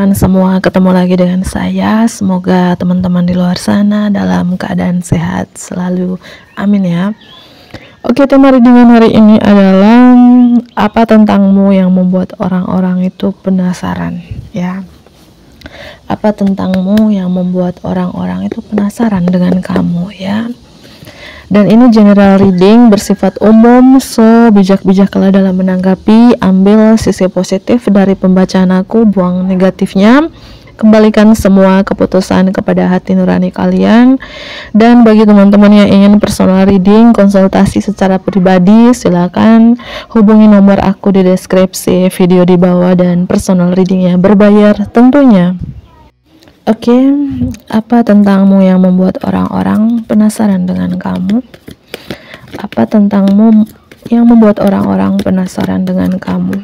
teman-teman semua, ketemu lagi dengan saya. Semoga teman-teman di luar sana dalam keadaan sehat selalu. Amin ya. Oke, tema readingan hari ini adalah apa tentangmu yang membuat orang-orang itu penasaran, ya. Apa tentangmu yang membuat orang-orang itu penasaran dengan kamu, ya. Dan ini general reading, bersifat umum, so bijak-bijaklah dalam menanggapi. Ambil sisi positif dari pembacaan aku, buang negatifnya. Kembalikan semua keputusan kepada hati nurani kalian. Dan bagi teman-teman yang ingin personal reading, konsultasi secara pribadi, silakan hubungi nomor aku di deskripsi video di bawah, dan personal readingnya berbayar tentunya. Oke, apa tentangmu yang membuat orang-orang penasaran dengan kamu? Apa tentangmu yang membuat orang-orang penasaran dengan kamu?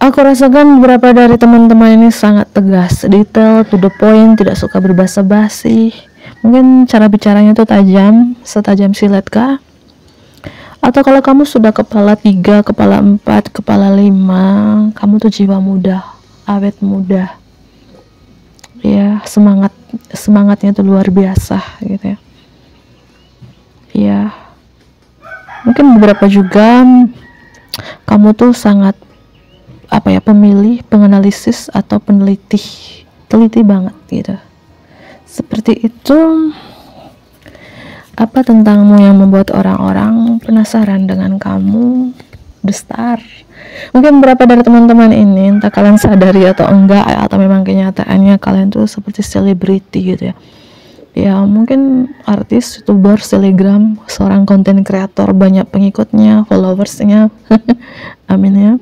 Aku rasakan beberapa dari teman-teman ini sangat tegas, detail, to the point, tidak suka berbasa-basi. Mungkin cara bicaranya itu tajam, setajam silet kah? Atau kalau kamu sudah kepala 3, kepala 4, kepala 5, kamu tuh jiwa muda, awet muda. Ya, semangatnya tuh luar biasa gitu ya. Ya, mungkin beberapa juga kamu tuh sangat pemilih, penganalisis atau teliti banget gitu. Seperti itu. Apa tentangmu yang membuat orang-orang penasaran dengan kamu? The Star. Mungkin beberapa dari teman-teman ini, entah kalian sadari atau enggak, atau memang kenyataannya kalian tuh seperti selebriti gitu ya. Ya mungkin artis, youtuber, selebgram, seorang konten kreator, banyak pengikutnya, followersnya. Amin ya.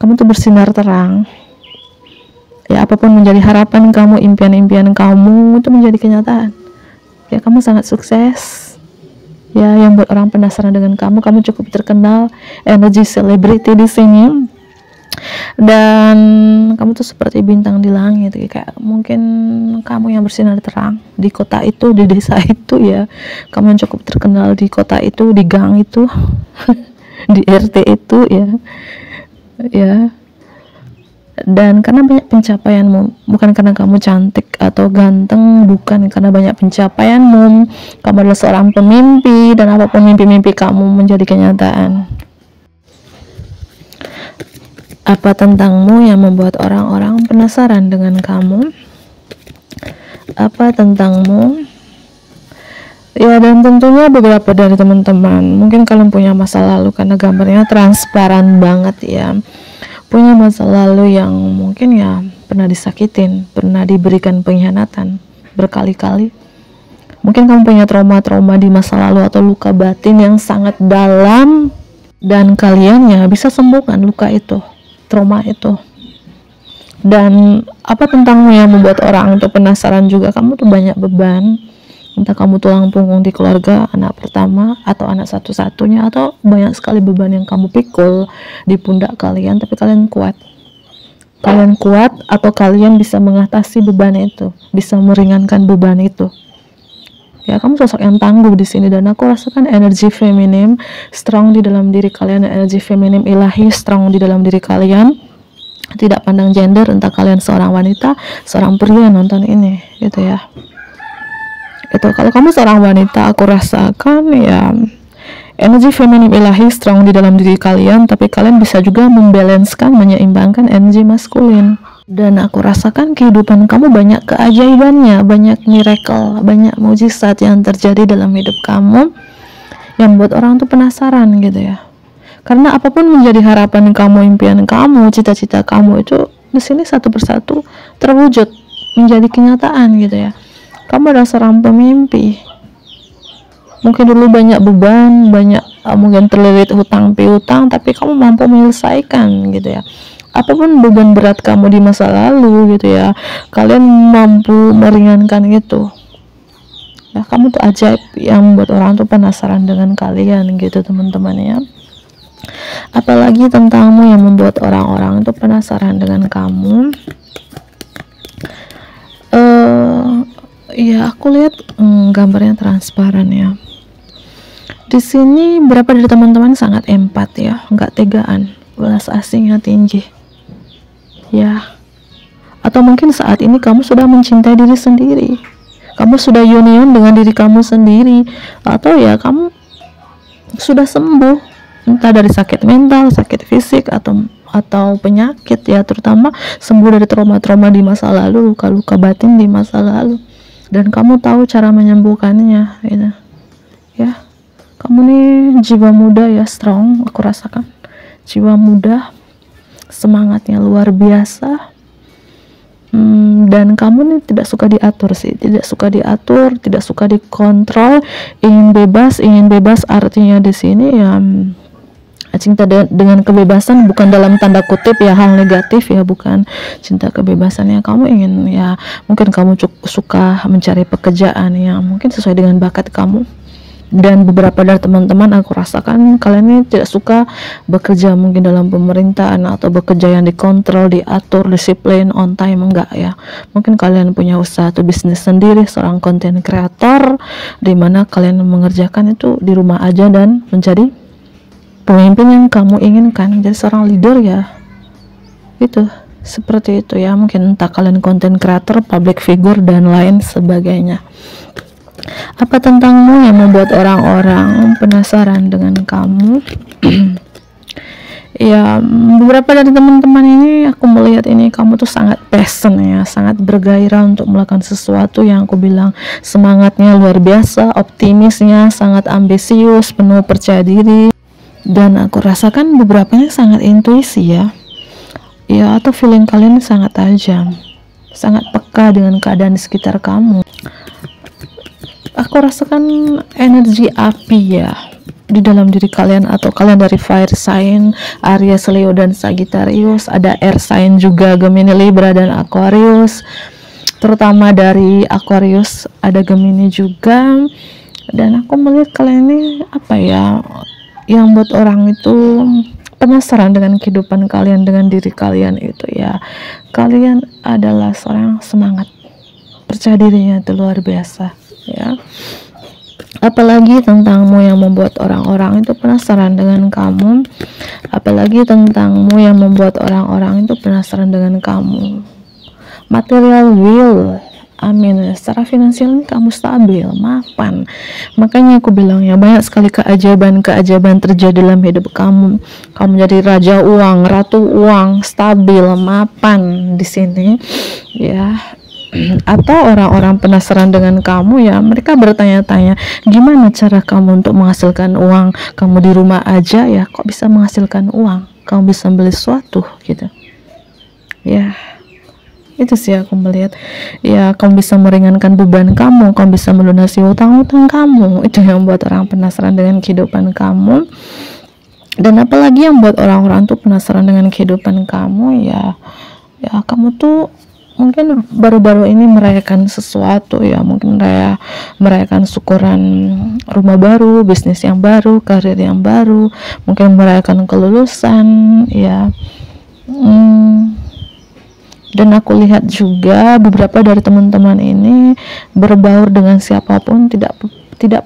Kamu tuh bersinar terang. Ya, apapun menjadi harapan kamu, impian-impian kamu itu menjadi kenyataan. Ya, kamu sangat sukses. Ya, yang buat orang penasaran dengan kamu cukup terkenal, energi selebriti di sini. Dan kamu tuh seperti bintang di langit, kayak mungkin kamu yang bersinar terang di kota itu, di desa itu ya. Kamu yang cukup terkenal di kota itu, di gang itu, di RT itu ya. Ya. Dan karena banyak pencapaianmu, bukan karena kamu cantik atau ganteng, bukan karena banyak pencapaianmu, kamu adalah seorang pemimpi, dan apapun mimpi-mimpi kamu menjadi kenyataan. Apa tentangmu yang membuat orang-orang penasaran dengan kamu? Apa tentangmu? Ya, dan tentunya beberapa dari teman-teman, mungkin kalian punya masa lalu karena gambarnya transparan banget ya. Punya masa lalu yang mungkin ya pernah disakitin, pernah diberikan pengkhianatan berkali-kali. Mungkin kamu punya trauma-trauma di masa lalu atau luka batin yang sangat dalam, dan kalian ya bisa sembuhkan luka itu, trauma itu. Dan apa tentangmu yang membuat orang itu penasaran juga? Kamu tuh banyak beban, entah kamu tulang punggung di keluarga, anak pertama atau anak satu-satunya, atau banyak sekali beban yang kamu pikul di pundak kalian, tapi kalian kuat. Kalian kuat, atau kalian bisa mengatasi beban itu, bisa meringankan beban itu. Ya, kamu sosok yang tangguh di sini, dan aku rasakan energi feminim strong di dalam diri kalian, energi feminim ilahi strong di dalam diri kalian. Tidak pandang gender, entah kalian seorang wanita, seorang pria nonton ini, gitu ya. Itu kalau kamu seorang wanita, aku rasakan ya energi feminim ilahi strong di dalam diri kalian, tapi kalian bisa juga membalanskan, menyeimbangkan energi maskulin. Dan aku rasakan kehidupan kamu banyak keajaibannya, banyak miracle, banyak mujizat yang terjadi dalam hidup kamu yang buat orang tuh penasaran gitu ya. Karena apapun menjadi harapan kamu, impian kamu, cita-cita kamu itu di sini satu persatu terwujud menjadi kenyataan gitu ya. Kamu adalah seorang pemimpi. Mungkin dulu banyak beban, mungkin terlilit hutang piutang, tapi kamu mampu menyelesaikan gitu ya. Apapun beban berat kamu di masa lalu gitu ya, kalian mampu meringankan itu. Ya, kamu tuh ajaib yang membuat orang tuh penasaran dengan kalian gitu teman-teman ya. Apalagi tentangmu yang membuat orang-orang itu penasaran dengan kamu? Ya, aku lihat gambarnya transparan ya. Di sini berapa dari teman-teman sangat empat ya, nggak tegaan, belas asingnya tinggi. Ya, Atau mungkin saat ini kamu sudah mencintai diri sendiri, kamu sudah union dengan diri kamu sendiri, atau ya kamu sudah sembuh entah dari sakit mental, sakit fisik, atau penyakit ya, terutama sembuh dari trauma-trauma di masa lalu, luka-luka batin di masa lalu, dan kamu tahu cara menyembuhkannya gitu. Ya, kamu nih jiwa muda ya, strong, aku rasakan jiwa muda, semangatnya luar biasa. Dan kamu nih tidak suka diatur sih, tidak suka diatur, tidak suka dikontrol, ingin bebas artinya di sini ya cinta dengan kebebasan, bukan dalam tanda kutip ya hal negatif ya, bukan cinta kebebasannya. Kamu ingin ya, mungkin kamu suka mencari pekerjaan yang mungkin sesuai dengan bakat kamu. Dan beberapa dari teman-teman aku rasakan kalian ini tidak suka bekerja mungkin dalam pemerintahan atau bekerja yang dikontrol, diatur, disiplin, on time, enggak ya. Mungkin kalian punya usaha atau bisnis sendiri, seorang content creator, dimana kalian mengerjakan itu di rumah aja dan menjadi pemimpin yang kamu inginkan, jadi seorang leader ya, itu seperti itu ya. Mungkin entah kalian content creator, public figure, dan lain sebagainya. Apa tentangmu yang membuat orang-orang penasaran dengan kamu? Ya, beberapa dari teman-teman ini aku melihat ini kamu tuh sangat passion ya, sangat bergairah untuk melakukan sesuatu yang aku bilang semangatnya luar biasa, optimisnya sangat ambisius, penuh percaya diri, dan aku rasakan beberapanya sangat intuisi ya, atau feeling kalian sangat tajam, sangat peka dengan keadaan di sekitar kamu. Aku rasakan energi api ya di dalam diri kalian, atau kalian dari fire sign Aries, Leo, dan Sagittarius. Ada air sign juga, Gemini, Libra, dan Aquarius. Terutama dari Aquarius ada Gemini juga. Dan aku melihat kalian ini apa ya, yang buat orang itu penasaran dengan kehidupan kalian, dengan diri kalian itu ya. Kalian adalah seorang semangat, percaya dirinya itu luar biasa ya. Apalagi tentangmu yang membuat orang-orang itu penasaran dengan kamu, apalagi tentangmu yang membuat orang-orang itu penasaran dengan kamu. Material will, amin. Secara finansial kamu stabil, mapan. Makanya aku bilang ya, banyak sekali keajaiban-keajaiban terjadi dalam hidup kamu. Kamu jadi raja uang, ratu uang, stabil, mapan di sini ya. Atau orang-orang penasaran dengan kamu ya, mereka bertanya-tanya, gimana cara kamu untuk menghasilkan uang? Kamu di rumah aja ya, kok bisa menghasilkan uang? Kamu bisa beli sesuatu gitu ya. Itu sih aku melihat ya, kamu bisa meringankan beban kamu, kamu bisa melunasi hutang-hutang kamu. Itu yang buat orang penasaran dengan kehidupan kamu. Dan apalagi yang buat orang-orang tuh penasaran dengan kehidupan kamu ya, kamu tuh mungkin baru-baru ini merayakan sesuatu ya, mungkin merayakan syukuran rumah baru, bisnis yang baru, karir yang baru, mungkin merayakan kelulusan ya. Dan aku lihat juga beberapa dari teman-teman ini berbaur dengan siapapun, tidak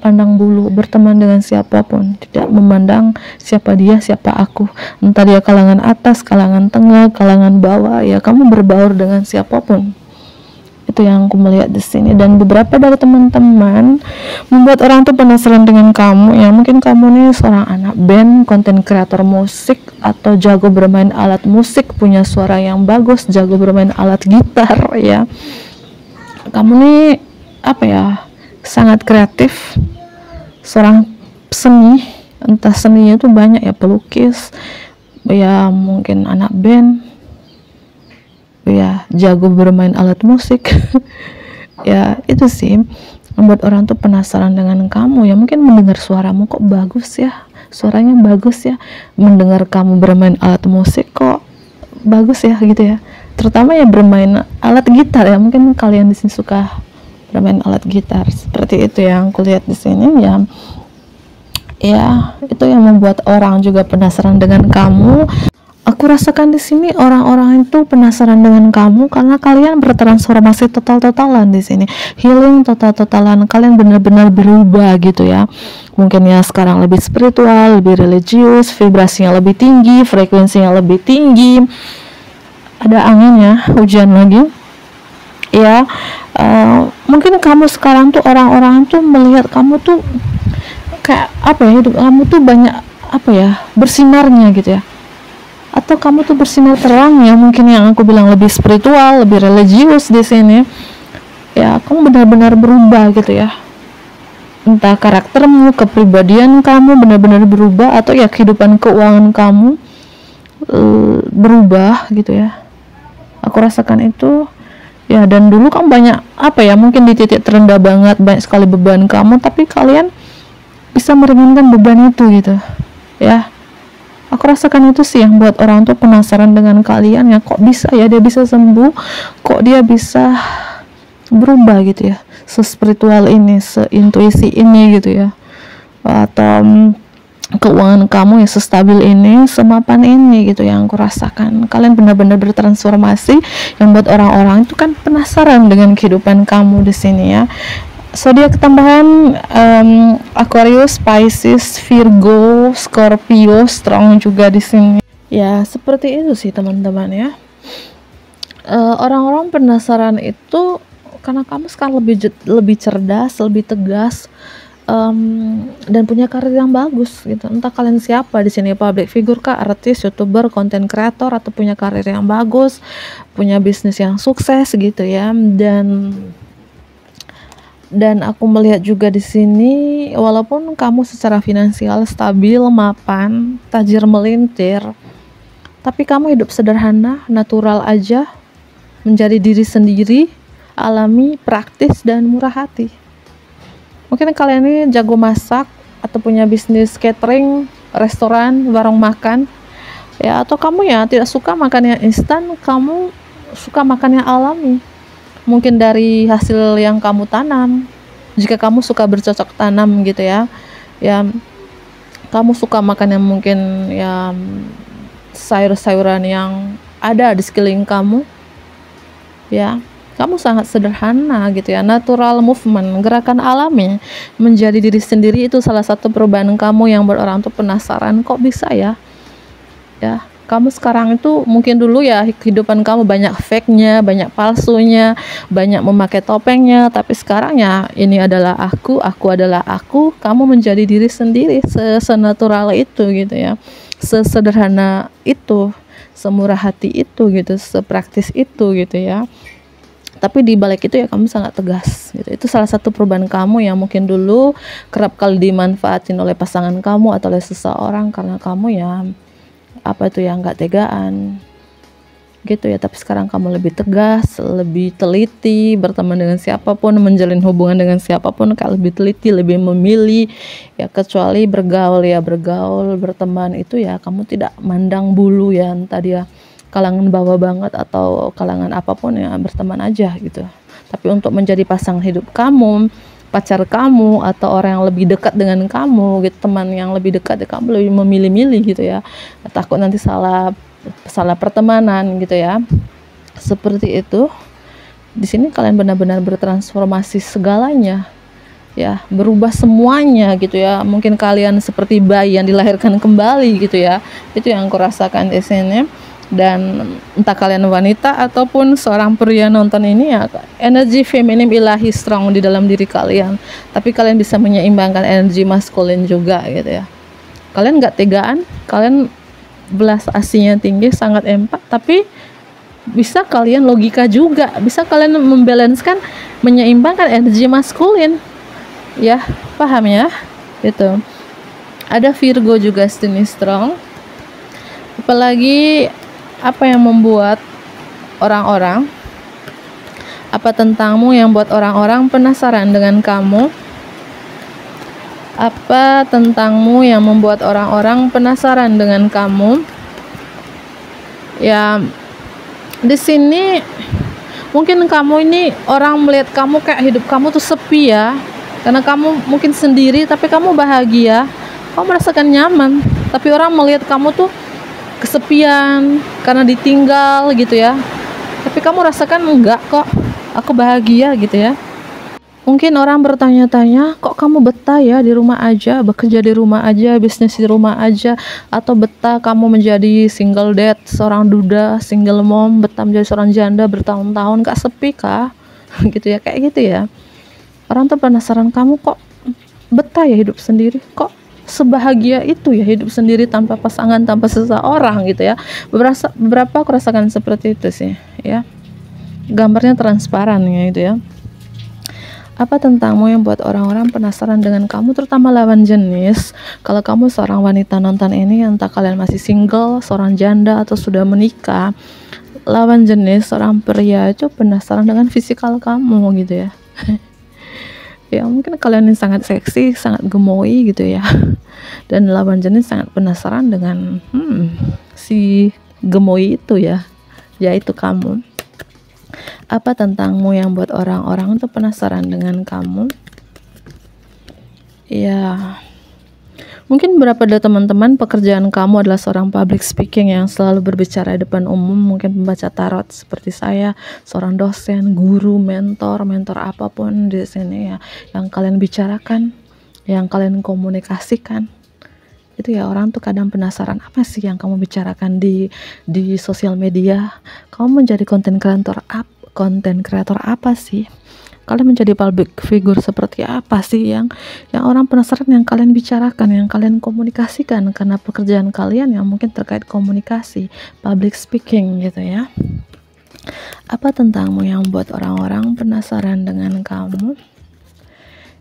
pandang bulu, berteman dengan siapapun, tidak memandang siapa dia, siapa aku, entah dia kalangan atas, kalangan tengah, kalangan bawah ya, kamu berbaur dengan siapapun. Itu yang aku melihat di sini. Dan beberapa dari teman-teman membuat orang tuh penasaran dengan kamu ya, mungkin kamu nih seorang anak band, konten kreator musik, atau jago bermain alat musik, punya suara yang bagus, jago bermain alat gitar ya. Kamu nih apa ya, sangat kreatif, seorang seni, entah seninya itu banyak ya, pelukis ya, mungkin anak band ya, jago bermain alat musik ya. Itu sih membuat orang tuh penasaran dengan kamu ya, mungkin mendengar suaramu kok bagus ya, suaranya bagus ya, mendengar kamu bermain alat musik kok bagus ya gitu ya, terutama ya bermain alat gitar ya, mungkin kalian di sini suka bermain alat gitar. Seperti itu yang aku lihat di sini ya. Ya, itu yang membuat orang juga penasaran dengan kamu. Aku rasakan di sini orang-orang itu penasaran dengan kamu karena kalian bertransformasi total-totalan di sini, healing total-totalan. Kalian benar-benar berubah gitu ya. Mungkin ya sekarang lebih spiritual, lebih religius, vibrasinya lebih tinggi, frekuensinya lebih tinggi. ada angin ya, hujan lagi ya. Mungkin kamu sekarang tuh orang-orang tuh melihat kamu tuh kayak apa ya, hidup kamu tuh banyak apa ya, bersinarnya gitu ya, atau kamu tuh bersinar terang ya, mungkin yang aku bilang lebih spiritual, lebih religius di sini ya. Kamu benar-benar berubah gitu ya, entah karaktermu, kepribadian kamu benar-benar berubah, atau ya kehidupan keuangan kamu berubah gitu ya. Aku rasakan itu ya. Dan dulu kamu banyak apa ya, mungkin di titik terendah banget, banyak sekali beban kamu, tapi kalian bisa meringankan beban itu gitu ya. Aku rasakan itu sih yang buat orang tuh penasaran dengan kalian ya, kok bisa ya dia bisa sembuh, kok dia bisa berubah gitu ya, se-spiritual ini, se-intuisi ini gitu ya, atau keuangan kamu ya sestabil ini, semapan ini gitu yang aku rasakan. Kalian benar-benar bertransformasi yang buat orang-orang itu kan penasaran dengan kehidupan kamu di sini ya. Zodiak tambahan Aquarius, Pisces, Virgo, Scorpio, strong juga di sini. Ya, seperti itu sih teman-teman ya. Orang-orang penasaran itu karena kamu sekarang lebih cerdas, lebih tegas, dan punya karir yang bagus gitu. Entah kalian siapa di sini, public figure kah, artis, youtuber, content creator, atau punya karir yang bagus, punya bisnis yang sukses gitu ya. Dan aku melihat juga di sini, walaupun kamu secara finansial stabil, mapan, tajir melintir, tapi kamu hidup sederhana, natural aja, menjadi diri sendiri, alami, praktis, dan murah hati. Mungkin kalian ini jago masak, atau punya bisnis catering, restoran, warung makan ya, atau kamu ya tidak suka makan yang instan, kamu suka makan yang alami, mungkin dari hasil yang kamu tanam. Jika kamu suka bercocok tanam gitu ya, kamu suka makan yang mungkin ya sayur-sayuran yang ada di sekeliling kamu ya, kamu sangat sederhana gitu ya, natural movement, gerakan alami, menjadi diri sendiri. Itu salah satu perubahan kamu yang buat orang tuh penasaran, kok bisa ya kamu sekarang itu, mungkin dulu ya kehidupan kamu banyak fake-nya, banyak palsunya, banyak memakai topengnya, tapi sekarang ya ini adalah aku adalah aku. Kamu menjadi diri sendiri, senatural itu gitu ya, sesederhana itu, semurah hati itu gitu, sepraktis itu gitu ya. Tapi di balik itu ya kamu sangat tegas gitu. Itu salah satu perubahan kamu yang mungkin dulu kerap kali dimanfaatin oleh pasangan kamu atau oleh seseorang karena kamu ya apa itu yang nggak tegaan gitu ya. Tapi sekarang kamu lebih tegas, lebih teliti, berteman dengan siapapun, menjalin hubungan dengan siapapun kayak lebih teliti, lebih memilih ya, kecuali bergaul, berteman itu ya kamu tidak mandang bulu ya, entah dia kalangan bawah banget atau kalangan apapun ya, berteman aja gitu. Tapi untuk menjadi pasangan hidup kamu, pacar kamu, atau orang yang lebih dekat dengan kamu gitu, teman yang lebih dekat ya, kamu lebih memilih-milih gitu ya, takut nanti salah pertemanan gitu ya. Seperti itu. Di sini kalian benar-benar bertransformasi segalanya ya, berubah semuanya gitu ya. Mungkin kalian seperti bayi yang dilahirkan kembali gitu ya. Itu yang aku rasakan di sini. Dan entah kalian wanita ataupun seorang pria nonton ini ya, energi feminim ilahi strong di dalam diri kalian, tapi kalian bisa menyeimbangkan energi maskulin juga gitu ya. Kalian gak tegaan, kalian belas asihnya tinggi, sangat empat, tapi bisa kalian logika juga, bisa kalian membalanskan, menyeimbangkan energi maskulin ya, paham ya gitu. Ada Virgo juga sini strong. Apalagi apa yang membuat orang-orang, apa tentangmu yang buat orang-orang penasaran dengan kamu? Apa tentangmu yang membuat orang-orang penasaran dengan kamu? Ya, di sini mungkin kamu ini, orang melihat kamu kayak hidup kamu tuh sepi ya, karena kamu mungkin sendiri tapi kamu bahagia, kamu merasakan nyaman. Tapi orang melihat kamu tuh kesepian karena ditinggal gitu ya, tapi kamu rasakan enggak kok, aku bahagia gitu ya. Mungkin orang bertanya-tanya, kok kamu betah ya di rumah aja, bekerja di rumah aja, bisnis di rumah aja, atau betah kamu menjadi single dad, seorang duda, single mom, betah menjadi seorang janda bertahun-tahun, gak sepi kah? Gitu ya, kayak gitu ya. Orang tuh penasaran, kamu kok betah ya hidup sendiri, kok sebahagia itu ya hidup sendiri tanpa pasangan, tanpa seseorang gitu ya. Beberapa aku rasakan seperti itu sih ya. Gambarnya transparan ya itu ya. Apa tentangmu yang buat orang-orang penasaran dengan kamu, terutama lawan jenis? Kalau kamu seorang wanita nonton ini, entah kalian masih single, seorang janda, atau sudah menikah, lawan jenis, seorang pria itu penasaran dengan fisikal kamu gitu ya. Ya mungkin kalian ini sangat seksi, sangat gemoy gitu ya. Dan lawan jenis sangat penasaran dengan si gemoy itu ya, yaitu kamu. Apa tentangmu yang buat orang-orang tuh penasaran dengan kamu? Ya, mungkin beberapa dari teman-teman pekerjaan kamu adalah seorang public speaking yang selalu berbicara di depan umum, mungkin pembaca tarot seperti saya, seorang dosen, guru, mentor apapun di sini ya, yang kalian bicarakan, yang kalian komunikasikan. Itu ya, orang tuh kadang penasaran apa sih yang kamu bicarakan di sosial media. Kamu menjadi konten kreator apa sih? Kalian menjadi public figure seperti apa sih yang orang penasaran, yang kalian bicarakan, yang kalian komunikasikan, karena pekerjaan kalian yang mungkin terkait komunikasi, public speaking gitu ya. Apa tentangmu yang membuat orang-orang penasaran dengan kamu?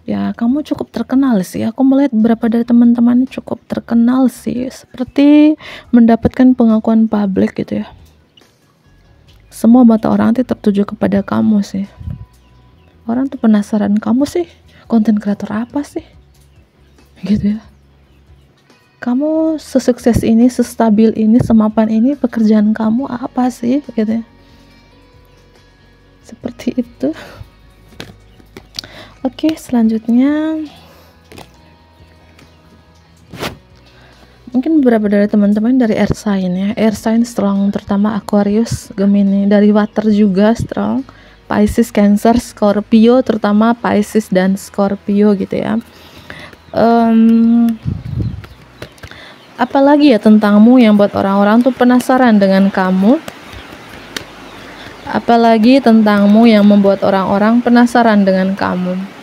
Ya, kamu cukup terkenal sih. Aku melihat beberapa dari teman-teman cukup terkenal sih, seperti mendapatkan pengakuan publik gitu ya. Semua mata orang itu tertuju kepada kamu sih. Orang tuh penasaran, kamu sih konten kreator apa sih? Gitu ya. Kamu sesukses ini, sestabil ini, semapan ini, pekerjaan kamu apa sih? Gitu ya. Seperti itu. Oke, selanjutnya mungkin beberapa dari teman-teman dari air sign ya. Air sign strong, terutama Aquarius, Gemini, dari water juga strong, Pisces, Cancer, Scorpio, terutama Pisces dan Scorpio gitu ya. Apalagi ya tentangmu yang buat orang-orang tuh penasaran dengan kamu? Apalagi tentangmu yang membuat orang-orang penasaran dengan kamu?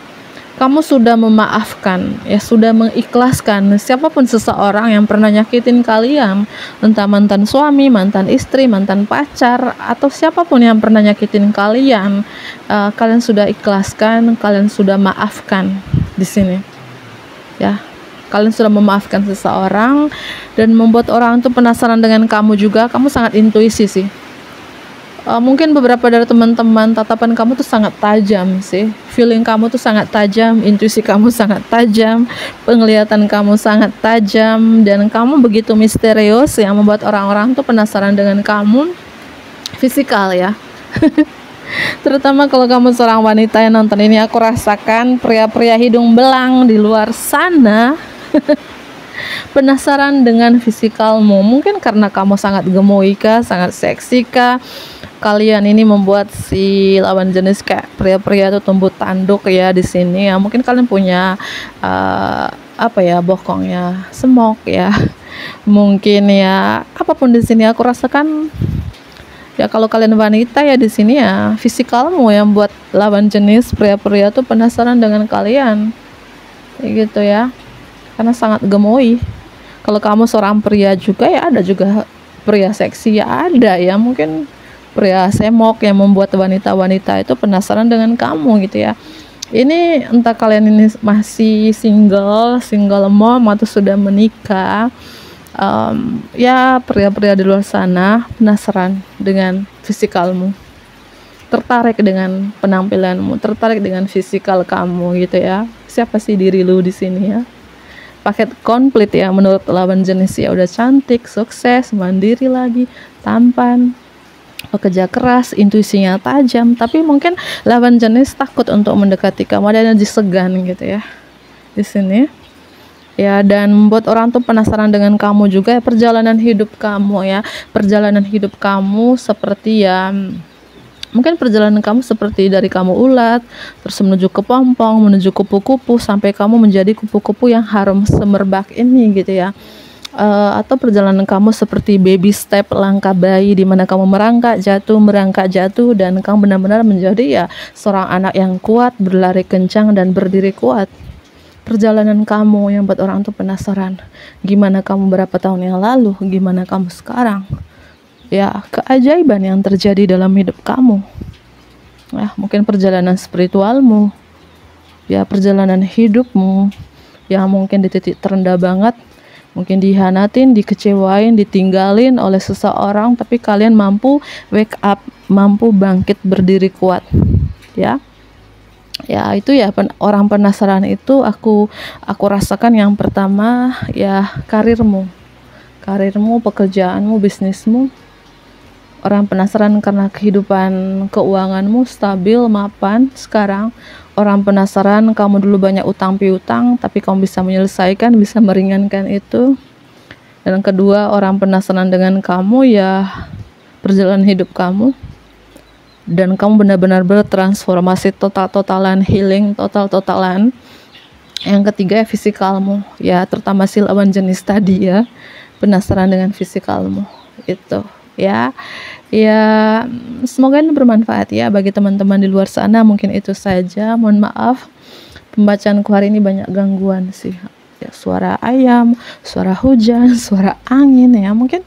Kamu sudah memaafkan, ya sudah mengikhlaskan siapapun seseorang yang pernah nyakitin kalian, entah mantan suami, mantan istri, mantan pacar, atau siapapun yang pernah nyakitin kalian, kalian sudah ikhlaskan, kalian sudah maafkan di sini, ya. Kalian sudah memaafkan seseorang dan membuat orang itu penasaran dengan kamu juga. Kamu sangat intuisi sih. Mungkin beberapa dari teman-teman, tatapan kamu tuh sangat tajam sih, feeling kamu tuh sangat tajam, intuisi kamu sangat tajam, penglihatan kamu sangat tajam, dan kamu begitu misterius yang membuat orang-orang tuh penasaran dengan kamu. Fisikal ya. Terutama kalau kamu seorang wanita yang nonton ini, aku rasakan pria-pria hidung belang di luar sana penasaran dengan fisikalmu. Mungkin karena kamu sangat gemoika, sangat seksika, kalian ini membuat si lawan jenis kayak pria-pria itu tumbuh tanduk ya di sini ya. Mungkin kalian punya bokongnya semok ya. Mungkin ya apapun di sini, aku rasakan ya kalau kalian wanita ya di sini ya fisikalmu yang buat lawan jenis pria-pria tuh penasaran dengan kalian. Kayak gitu ya. Karena sangat gemoy. Kalau kamu seorang pria juga ya ada juga pria seksi ya ada ya, mungkin pria semok yang membuat wanita-wanita itu penasaran dengan kamu gitu ya. Ini entah kalian ini masih single mom atau sudah menikah, ya pria-pria di luar sana penasaran dengan fisikalmu, tertarik dengan penampilanmu, tertarik dengan fisikal kamu gitu ya. Siapa sih diri lu di sini ya? Paket komplit ya menurut lawan jenis ya, udah cantik, sukses, mandiri lagi, tampan, pekerja keras, intuisinya tajam, tapi mungkin lawan jenis takut untuk mendekati kamu, ada energi segan gitu ya di sini ya. Dan membuat orang tuh penasaran dengan kamu juga ya, perjalanan hidup kamu ya, perjalanan hidup kamu seperti ya Mungkin perjalanan kamu seperti dari kamu ulat, terus menuju ke pompong, menuju kupu-kupu, sampai kamu menjadi kupu-kupu yang harum semerbak ini gitu ya. Atau perjalanan kamu seperti baby step, langkah bayi, di mana kamu merangkak jatuh, dan kamu benar-benar menjadi ya seorang anak yang kuat, berlari kencang dan berdiri kuat. Perjalanan kamu yang buat orang tuh penasaran, gimana kamu berapa tahun yang lalu, gimana kamu sekarang. Ya, keajaiban yang terjadi dalam hidup kamu. Ya, mungkin perjalanan spiritualmu, ya perjalanan hidupmu yang mungkin di titik terendah banget, mungkin dihianatin, dikecewain, ditinggalin oleh seseorang, tapi kalian mampu wake up, mampu bangkit berdiri kuat. Ya. Ya, itu ya orang penasaran itu aku rasakan yang pertama ya karirmu, pekerjaanmu, bisnismu. Orang penasaran karena kehidupan keuanganmu stabil, mapan sekarang. Orang penasaran kamu dulu banyak utang piutang, tapi kamu bisa menyelesaikan, bisa meringankan itu. Dan kedua, orang penasaran dengan kamu ya perjalanan hidup kamu. Dan kamu benar-benar bertransformasi total-totalan, healing total-totalan. Yang ketiga ya fisikalmu, ya terutama si lawan jenis tadi ya. Penasaran dengan fisikalmu itu. Ya semoga ini bermanfaat ya bagi teman-teman di luar sana. Mungkin itu saja, mohon maaf pembacaanku hari ini banyak gangguan sih ya, suara ayam, suara hujan, suara angin ya. Mungkin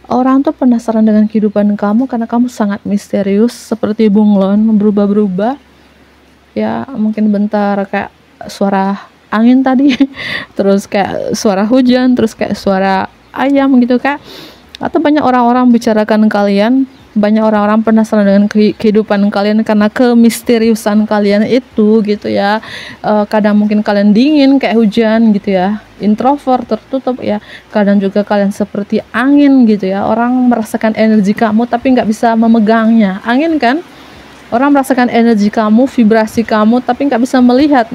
orang tuh penasaran dengan kehidupan kamu karena kamu sangat misterius seperti bunglon, berubah-berubah ya. Mungkin bentar kayak suara angin tadi terus kayak suara hujan, terus kayak suara ayam gitu kak. Atau banyak orang-orang bicarakan kalian, banyak orang-orang penasaran dengan kehidupan kalian karena kemisteriusan kalian itu gitu ya. Kadang mungkin kalian dingin kayak hujan gitu ya, introvert, tertutup ya. Kadang juga kalian seperti angin gitu ya, orang merasakan energi kamu tapi nggak bisa memegangnya. Angin kan, orang merasakan energi kamu, vibrasi kamu tapi nggak bisa melihat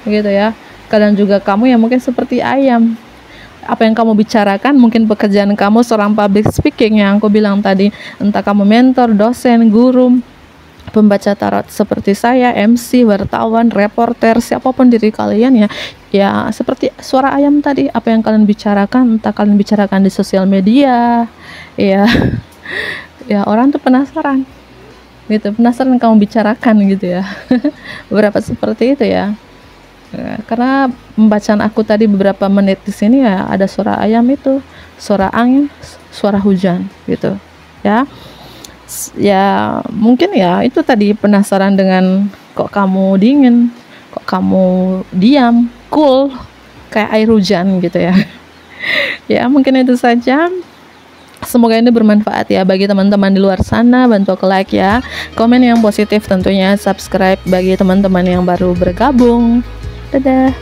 gitu ya. Kadang juga kamu yang mungkin seperti ayam, apa yang kamu bicarakan, mungkin pekerjaan kamu seorang public speaking yang aku bilang tadi, entah kamu mentor, dosen, guru, pembaca tarot seperti saya, MC, wartawan, reporter, siapapun diri kalian ya seperti suara ayam tadi. Apa yang kalian bicarakan, entah kalian bicarakan di sosial media ya ya orang tuh penasaran gitu, penasaran kamu bicarakan gitu ya. Beberapa seperti itu ya. Karena pembacaan aku tadi beberapa menit di sini ya ada suara ayam itu, suara angin, suara hujan gitu ya. Ya mungkin ya itu tadi penasaran dengan kok kamu dingin, kok kamu diam, cool kayak air hujan gitu ya. Ya mungkin itu saja. Semoga ini bermanfaat ya bagi teman-teman di luar sana. Bantu aku like ya, komen yang positif tentunya, subscribe bagi teman-teman yang baru bergabung. Dadah.